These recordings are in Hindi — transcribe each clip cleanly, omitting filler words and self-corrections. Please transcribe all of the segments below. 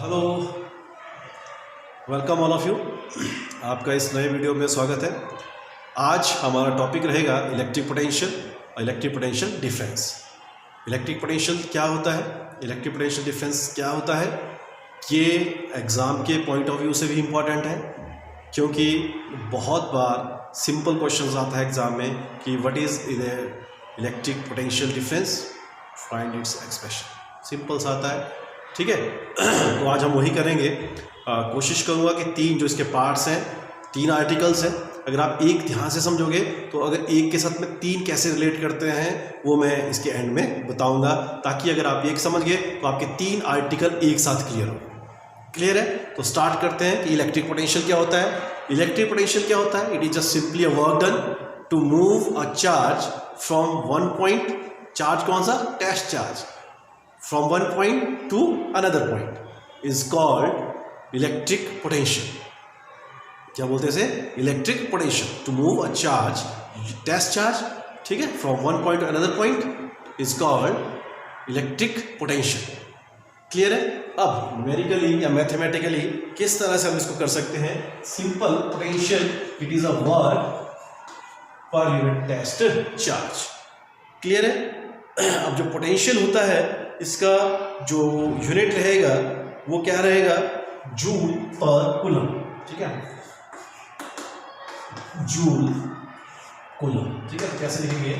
Hello, welcome all of you. आपका इस नए वीडियो में स्वागत है। आज हमारा टॉपिक रहेगा इलेक्ट्रिक पोटेंशियल और electric potential difference. Electric potential क्या होता है, इलेक्ट्रिक पोटेंशियल डिफरेंस क्या होता है, ये एग्ज़ाम के पॉइंट ऑफ व्यू से भी इम्पॉर्टेंट है, क्योंकि बहुत बार सिंपल क्वेश्चंस आता है एग्ज़ाम में कि what is electric potential difference, find its expression. Simple सा आता है, ठीक है। तो आज हम वही करेंगे। कोशिश करूँगा कि तीन जो इसके पार्ट्स हैं, तीन आर्टिकल्स हैं, अगर आप एक ध्यान से समझोगे तो अगर एक के साथ में तीन कैसे रिलेट करते हैं वो मैं इसके एंड में बताऊंगा, ताकि अगर आप एक समझ गए तो आपके तीन आर्टिकल एक साथ क्लियर हो। क्लियर है? तो स्टार्ट करते हैं कि इलेक्ट्रिक पोटेंशियल क्या होता है। इलेक्ट्रिक पोटेंशियल क्या होता है? It is just simply a work done to move a charge from one point, charge कौन सा? Test charge, from one point to another point is called electric potential. क्या बोलते हैं इसे? Electric potential. To move a charge, test charge, ठीक है, from one point to another point is called electric potential. Clear है? अब न्यूमेरिकली या मैथमेटिकली किस तरह से हम इसको कर सकते हैं? Simple potential, it is a work per unit test charge. Clear है? अब जो पोटेंशियल होता है इसका जो यूनिट रहेगा वो क्या रहेगा? जूल पर कूलम, ठीक है, जूल कूलम, ठीक है। तो कैसे लिखेंगे?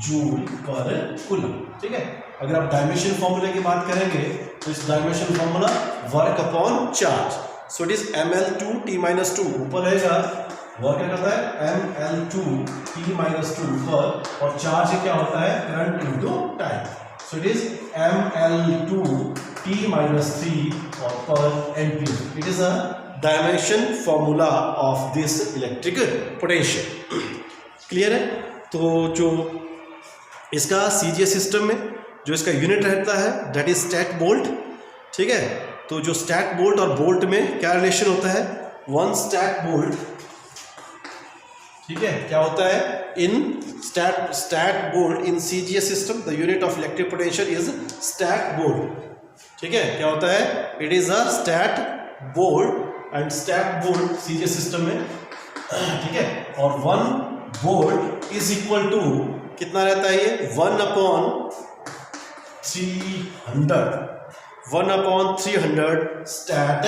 जूल पर कूलम, ठीक है। अगर आप डायमेंशन फॉर्मूले की बात करेंगे तो इस dimension formula work upon charge, so it is ml2t-2। ऊपर रहेगा वर्क क्या करता है? ml2t-2 पर, और चार्ज क्या होता है? Current into time, so it is ml2t-3 or per ampere. It is a dimension formula of this electric potential. Clear है? तो जो इसका CGS सिस्टम में जो इसका यूनिट रहता है दैट इज स्टैक बोल्ट, ठीक है। तो जो स्टैक बोल्ट और बोल्ट में क्या रिलेशन होता है? वन स्टैक बोल्ट, ठीक है, क्या होता है? In stat volt in CGS system the unit of electric potential is stat volt, ठीक है। क्या होता है? It is a stat volt, and stat volt CGS system में, ठीक है। और one volt is equal to कितना रहता है? ये 1/300 stat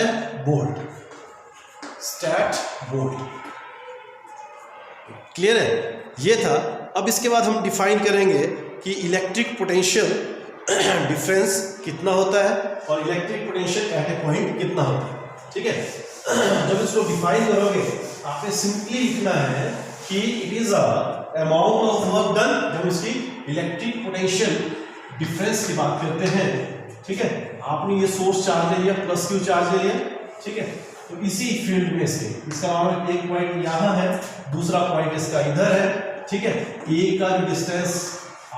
volt, stat volt. Clear है? ये था। अब इसके बाद हम डिफाइन करेंगे कि इलेक्ट्रिक पोटेंशियल डिफरेंस कितना होता है और electric potential at A point कितना होता है, ठीक है। जब इसको डिफाइन करोगे आपने सिंपली लिखना है कि it is a amount of work done. जब इसकी इलेक्ट्रिक पोटेंशियल डिफरेंस की बात करते हैं, ठीक है, आपने ये सोर्स चार्ज ले लिया, प्लस क्यू चार्ज ले लिया, ठीक है। तो इसी फील्ड में से इसका एक पॉइंट यहाँ है, दूसरा पॉइंट इसका इधर है, ठीक है। ए का जो डिस्टेंस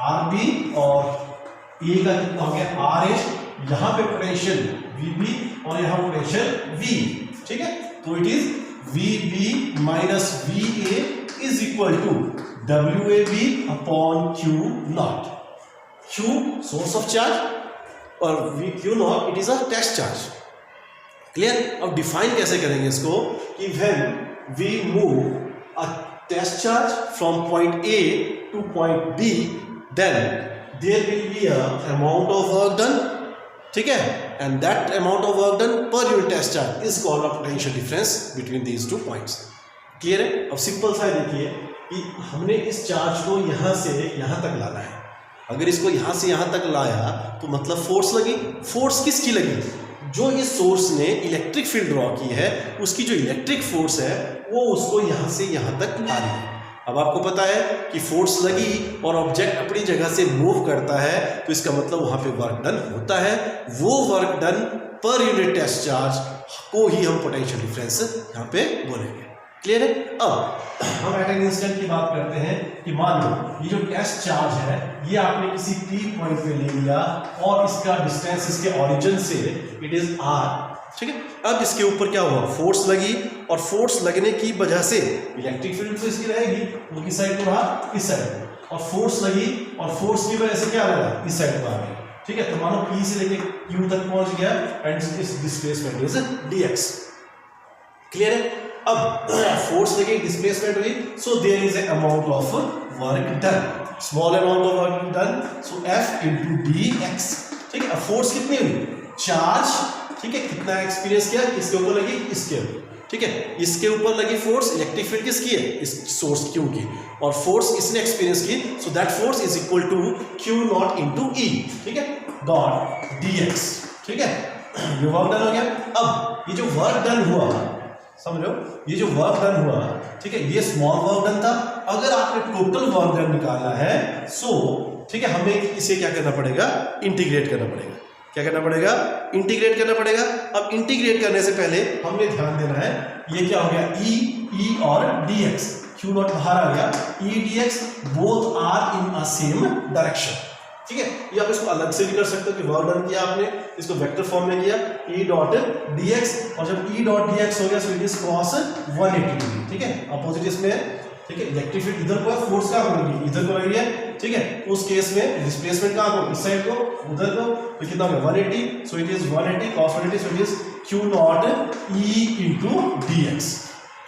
आर बी और ए का कितना हो गया? R A. यहाँ पे पोटेंशियल वी बी और यहाँ पोटेंशियल वी, ठीक है। तो it is V B minus V A is equal to W A B upon Q naught. Q source of charge और V Q naught it is a test charge. Clear? अब डिफाइन कैसे करेंगे इसको कि when we move a test charge from point A to point B then there will be a amount of work done, ठीक है, and that amount of work done पर unit test charge is called a potential difference between these two points. Clear है? अब सिंपल सा देखिए कि हमने इस चार्ज को यहां से यहां तक लाना है। अगर इसको यहां से यहां तक लाया तो मतलब फोर्स लगी। फोर्स किसकी लगी? जो इस सोर्स ने इलेक्ट्रिक फील्ड ड्रॉ की है उसकी जो इलेक्ट्रिक फोर्स है वो उसको यहां से यहां तक ला रही है। अब आपको पता है कि फोर्स लगी और ऑब्जेक्ट अपनी जगह से मूव करता है, तो इसका मतलब वहां पे वर्क डन होता है। वो वर्क डन पर यूनिट टेस्ट चार्ज को ही हम पोटेंशियल डिफरेंस यहां पे बोलेंगे। क्लियर है? अब हम एट एन इंस्टेंट की बात करते हैं कि मान लो ये जो टेस्ट चार्ज है ये आपने किसी P पॉइंट पे ले लिया और इसका डिस्टेंस इसके ओरिजिन से इट इज R, ठीक है। अब इसके ऊपर क्या हुआ? फोर्स लगी, और फोर्स लगने की वजह से इलेक्ट्रिक फील्ड तो इसकी रहेगी, वो किस साइड को रहा? इस साइड। और फोर्स लगी और फोर्स की वजह से क्या लगा? इस साइड को आ गया, ठीक है। तो मानो P से लेके Q तक पहुंच गया एंड इस डिस्प्लेसमेंट इज dx। क्लियर है? अब फोर्स लगी, डिस्प्लेसमेंट हुई, so there is a amount of work done, small amount of work done, so F into dx। ठीक है, अब फोर्स कितनी हुई? चार्ज। ठीक है, कितना एक्सपीरियंस किया? किसके ऊपर लगी? इसके ऊपर। ठीक है, इसके ऊपर लगी फोर्स, इलेक्ट्रिक फील्ड किसकी है? इस सोर्स Q की, और फोर्स इसने एक्सपीरियंस की, so that force is equal to Q not into E। ठीक है, डॉट dx। ठीक है, ये वर्क डन हो गया। अब ये जो वर्क डन हुआ, समझ लो, ये जो वर्क डन हुआ, ठीक है, ये स्मॉल वर्क डन था। अगर आपने टोटल वर्क डन निकालना है, सो ठीक है, हमें इसे क्या करना पड़ेगा? इंटीग्रेट करना पड़ेगा। क्या करना पड़ेगा? इंटीग्रेट करना पड़ेगा। अब इंटीग्रेट करने से पहले हमने ध्यान देना है, ये क्या हो गया? ई और dx, Q नॉट बाहर आ गया, E dx both are in a same direction. ठीक है, ये आप इसको अलग से भी कर सकते हो कि वर्क डन किया आपने, इसको वेक्टर फॉर्म में किया, E डॉट dx, और जब E डॉट dx हो गया so it is cross 180 degree. ठीक है, अपोजिट इसमें है। ठीक है, इलेक्ट्रिक फील्ड इधर को है, फोर्स कहाँ को लगी? इधर को लगी है। ठीक है, उस केस में डिस्प्लेसमेंट कहाँ को? इस साइड को, उधर को, तो कितना हो गया? 180, so it is 180 cos 180, so it is Q not E into dx।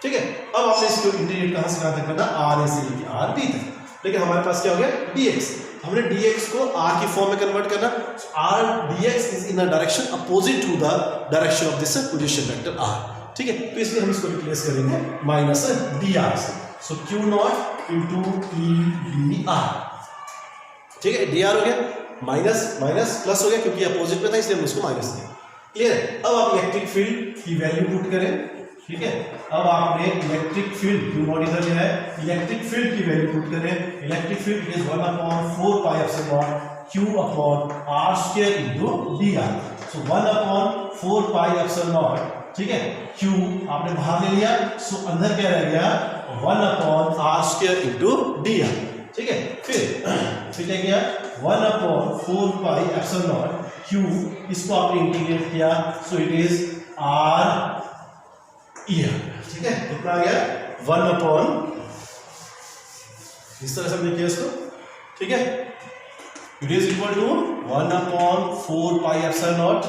ठीक है, अब आपने इसको इंटीग्रेट कहाँ से कहाँ तक करना? R से लेके RB तक। लेकिन हमारे पास क्या हो गया? dx। हमने dx को r की फॉर्म में कन्वर्ट करना, r dx is in a direction opposite to the direction of this position vector r। ठीक है, तो इसलिए हम इसको रिप्लेस करेंगे माइनस dr से, सो Q not into E dr। ठीक है, dr हो गया, माइनस माइनस प्लस हो गया, क्योंकि अपोजिट में था इसलिए हम इसको माइनस किया। क्लियर है? अब आप इलेक्ट्रिक फील्ड की वैल्यू पुट करें। ठीक है, अब आपने इलेक्ट्रिक फील्ड, Q नॉट इधर जो है, इलेक्ट्रिक फील्ड की वैल्यू पुट करें। Electric field is 1/4 pi epsilon Q upon r square into dr। So 1/4 pi epsilon, ठीक है, Q आपने बाहर ले लिया, सो अंदर क्या रह गया? 1/r square into dr। ठीक है, फिर क्या गया? 1/4 पाई एप्सिलॉन Q, इसको आपने इंटीग्रेट किया, so it is r year. ठीक है, कितना आ गया? 1/, इस तरह से लिखिए इसको। ठीक है, it is equal to 1/4 pi epsilon not.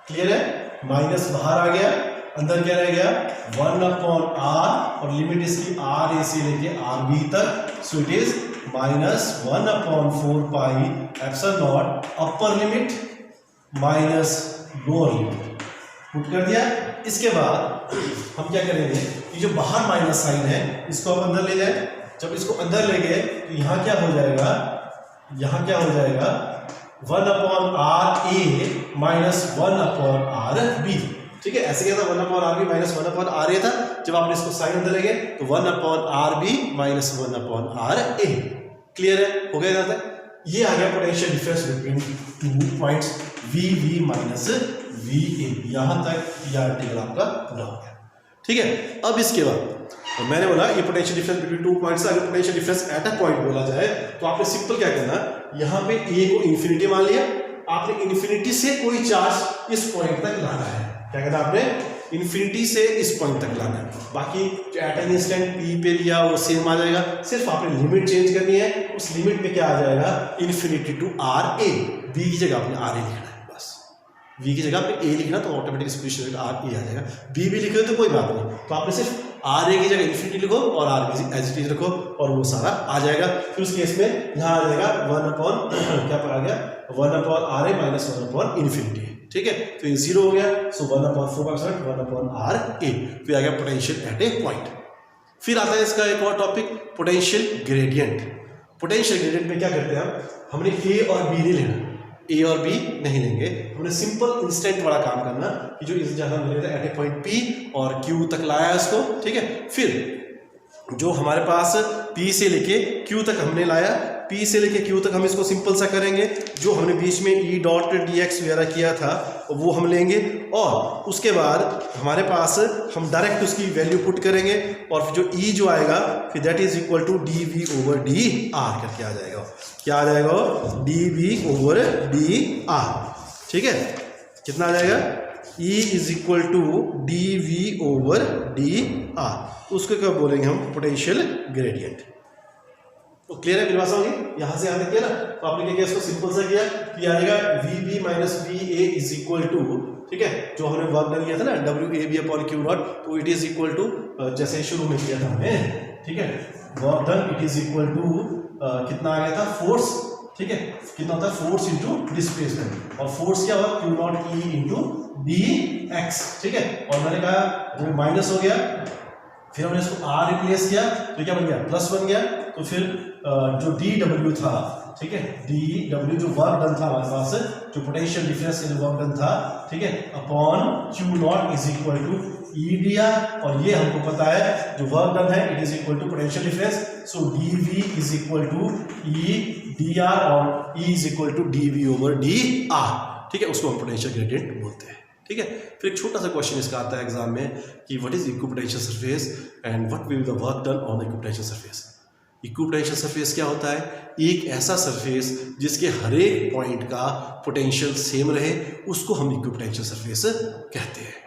Clear है? माइनस बाहर आ गया, अंदर क्या रह गया? 1/r, और लिमिट इसकी r a से लेके rb तक, so it is minus 1/4 pi epsilon not upper limit minus lower limit. Put कर दिया। इसके बाद हम क्या करेंगे? ये जो बाहर माइनस साइन है, इसको हम अंदर ले जाए। जब इसको अंदर ले गए तो यहाँ क्या हो जाएगा? यहाँ क्या हो जाएगा? 1/r a minus 1/r b। ठीक है, ऐसे क्या था? 1/r b minus 1/r a था। जब आपने इसको साइन अंदर ले गए तो 1/r b minus 1/r a। Clear है? हो गया? जाता है, ये आ गया potential difference between 2 points VV minus VA। यहां तक ये आर्टिकल आपका पूरा हो गया। ठीक है, अब इसके बाद तो मैंने बोला ये पोटेंशियल डिफरेंस बिटवीन 2 पॉइंट्स। अगर potential difference at a point बोला जाए तो आपने सिंपल क्या करना, यहां पे A को इन्फिनिटी मान लिया, आपने इन्फिनिटी से कोई चार्ज इस पॉइंट तक लाना है। क्या कहना आपने? इन्फिनिटी से इस पॉइंट तक लाना है। बाकी जो एट एन इंस्टेंट P पे लिया वो सेम आ जाएगा, सिर्फ आपने लिमिट चेंज करनी है। उस लिमिट में क्या आ जाएगा? Infinity to RA। B की जगह आपने RA लिखना है, बस V की जगह आपने A लिखना, तो ऑटोमेटिक स्क्वेयर RA आ जाएगा। B भी लिखे तो कोई बात नहीं, तो आपने सिर्फ RA की जगह इन्फिनिटी लिखो और RB एज इट इज रखो और वो सारा आ जाएगा। फिर उस केस में यहाँ आ जाएगा 1/, क्या पर आ गया? 1/RA minus 1/इन्फिनिटी। ठीक है, तो ये 0 हो गया, सो 1/4 1/RA। फिर आ गया पोटेंशियल एट ए पॉइंट। फिर आता है इसका एक और topic, potential gradient. Potential gradient में क्या करते हैं हमने A और B नहीं लेना, A और B नहीं लेंगे, हमने सिंपल इंस्टेंट वाला काम करना कि जो इस जगह मिले थे एट ए पॉइंट P और Q तक लाया इसको। ठीक है, फिर जो हमारे पास P से लेके Q तक हमने लाया, P से लेके Q तक हम इसको सिंपल सा करेंगे। जो हमने बीच में E डॉट dx वगैरह किया था वो हम लेंगे, और उसके बाद हमारे पास हम डायरेक्ट उसकी वैल्यू पुट करेंगे, और फिर जो E जो आएगा फिर that is equal to dV/dr करके आ जाएगा। क्या आ जाएगा? dV/dr। ठीक है, कितना आ जाएगा? E is equal to dV/dr। उसको क्या बोलेंगे हम? Potential gradient. तो क्लियर है मेरी भाषा होगी, यहाँ से यहाँ तक किया ना। तो आपने क्या किया, इसको सिंपल सा किया कि आएगा VB minus VA is equal to, ठीक है, जो हमने वर्क डन किया था ना WAB अपॉन Q नॉट, तो इट इज इक्वल टू जैसे शुरू में किया था हमने, ठीक है, work done it is equal to कितना आ गया था, फोर्स, ठीक है, कितना होता है, फोर्स इंटू डिस्प्लेसमेंट, और फोर्स क्या हुआ, Q not E into dx, ठीक है, और मैंने कहा जब माइनस हो गया फिर हमने इसको R रिप्लेस किया तो क्या बन गया, प्लस बन गया। तो फिर जो dW था, ठीक है, dW जो वर्क डन था हमारे पास, जो पोटेंशियल डिफरेंस का जो वर्क डन था, ठीक है, upon Q not is equal to E dr, और ये हमको पता है जो वर्क डन है it is equal to potential difference, so dV is equal to E dr, और E is equal to dV over dr, ठीक है, उसको हम पोटेंशियल ग्रेडियंट बोलते हैं, ठीक है। फिर एक छोटा सा क्वेश्चन इसका आता है एग्जाम में कि what is equipotential surface and what will be the work done on the equipotential surface. Equipotential surface क्या होता है, एक ऐसा सरफेस जिसके हर एक पॉइंट का पोटेंशियल सेम रहे, उसको हम इक्विपोटेंशियल सरफेस कहते हैं।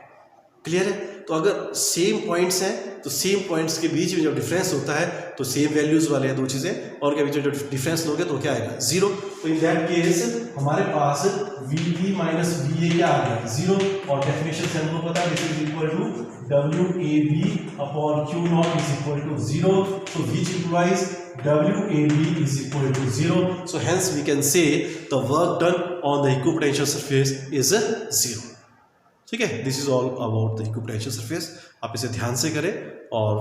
क्लियर है। तो अगर सेम पॉइंट्स हैं तो सेम पॉइंट्स के बीच में जो डिफरेंस होता है तो सेम वैल्यूज वाले हैं दो चीज़ें, और के बीच में जो डिफरेंस लोगे तो क्या आएगा, जीरो। तो इन दैट केस हमारे पास VB माइनस VA क्या आ गया, जीरो, और डेफिनेशन से हमको पता है this is equal to WAB upon Q not is equal to zero, so which implies WAB is equal to 0. So hence we can say the work done on the equipotential surface is 0. ठीक है, this is all about the equipotential surface. आप इसे ध्यान से करें और